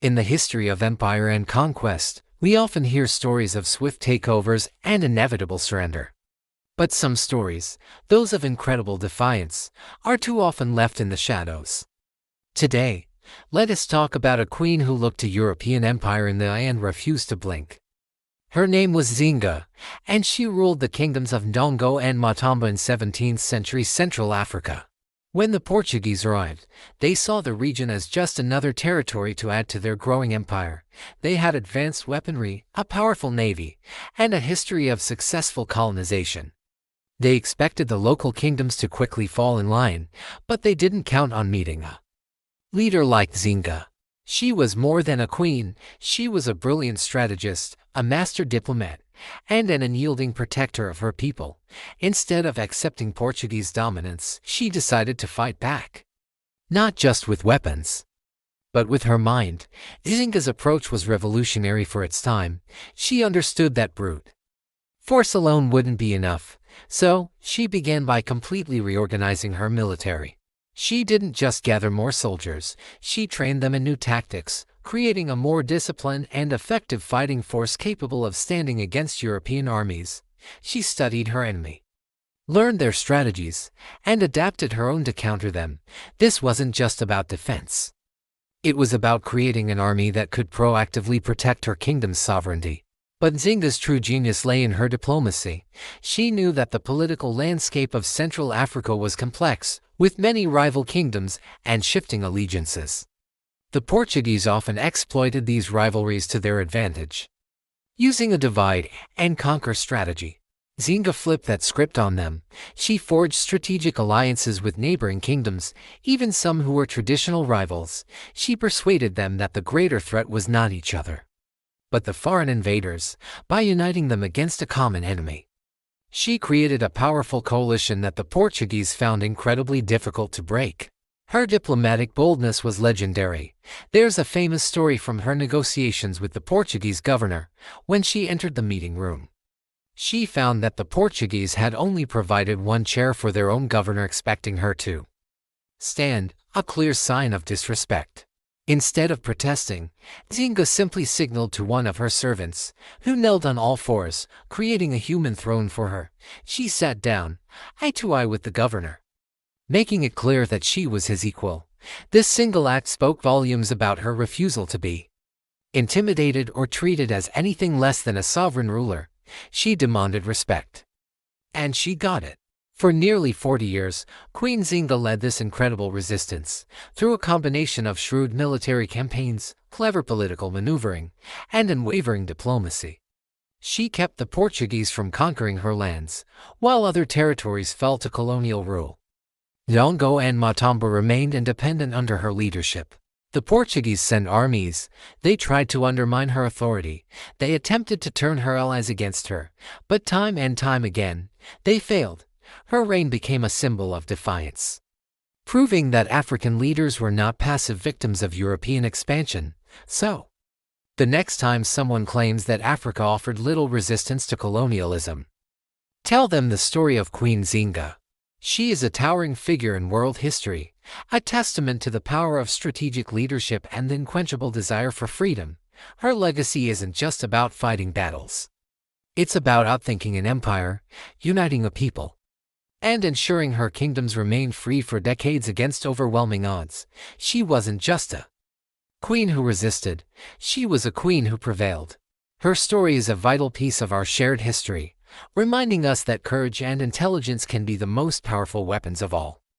In the history of empire and conquest, we often hear stories of swift takeovers and inevitable surrender. But some stories, those of incredible defiance, are too often left in the shadows. Today, let us talk about a queen who looked a European empire in the eye and refused to blink. Her name was Nzinga, and she ruled the kingdoms of Ndongo and Matamba in 17th century Central Africa. When the Portuguese arrived, they saw the region as just another territory to add to their growing empire. They had advanced weaponry, a powerful navy, and a history of successful colonization. They expected the local kingdoms to quickly fall in line, but they didn't count on meeting a leader like Nzinga. She was more than a queen, she was a brilliant strategist, a master diplomat, and an unyielding protector of her people. Instead of accepting Portuguese dominance, she decided to fight back. Not just with weapons, but with her mind. Nzinga's approach was revolutionary for its time. She understood that brute force alone wouldn't be enough, so she began by completely reorganizing her military. She didn't just gather more soldiers, she trained them in new tactics, creating a more disciplined and effective fighting force capable of standing against European armies. She studied her enemy, learned their strategies, and adapted her own to counter them. This wasn't just about defense. It was about creating an army that could proactively protect her kingdom's sovereignty. But Nzinga's true genius lay in her diplomacy. She knew that the political landscape of Central Africa was complex, with many rival kingdoms and shifting allegiances. The Portuguese often exploited these rivalries to their advantage. Using a divide-and-conquer strategy, Nzinga flipped that script on them. She forged strategic alliances with neighboring kingdoms, even some who were traditional rivals. She persuaded them that the greater threat was not each other, but the foreign invaders, by uniting them against a common enemy. She created a powerful coalition that the Portuguese found incredibly difficult to break. Her diplomatic boldness was legendary. There's a famous story from her negotiations with the Portuguese governor. When she entered the meeting room, she found that the Portuguese had only provided one chair for their own governor, expecting her to stand, a clear sign of disrespect. Instead of protesting, Nzinga simply signaled to one of her servants, who knelt on all fours, creating a human throne for her. She sat down, eye to eye with the governor, making it clear that she was his equal. This single act spoke volumes about her refusal to be intimidated or treated as anything less than a sovereign ruler. She demanded respect, and she got it. For nearly 40 years, Queen Nzinga led this incredible resistance. Through a combination of shrewd military campaigns, clever political maneuvering, and unwavering diplomacy, she kept the Portuguese from conquering her lands, while other territories fell to colonial rule. Ndongo and Matamba remained independent under her leadership. The Portuguese sent armies. They tried to undermine her authority. They attempted to turn her allies against her, but time and time again, they failed. Her reign became a symbol of defiance, proving that African leaders were not passive victims of European expansion. So, the next time someone claims that Africa offered little resistance to colonialism, tell them the story of Queen Nzinga. She is a towering figure in world history, a testament to the power of strategic leadership and the unquenchable desire for freedom. Her legacy isn't just about fighting battles. It's about outthinking an empire, uniting a people, and ensuring her kingdoms remained free for decades against overwhelming odds. She wasn't just a queen who resisted, she was a queen who prevailed. Her story is a vital piece of our shared history, reminding us that courage and intelligence can be the most powerful weapons of all.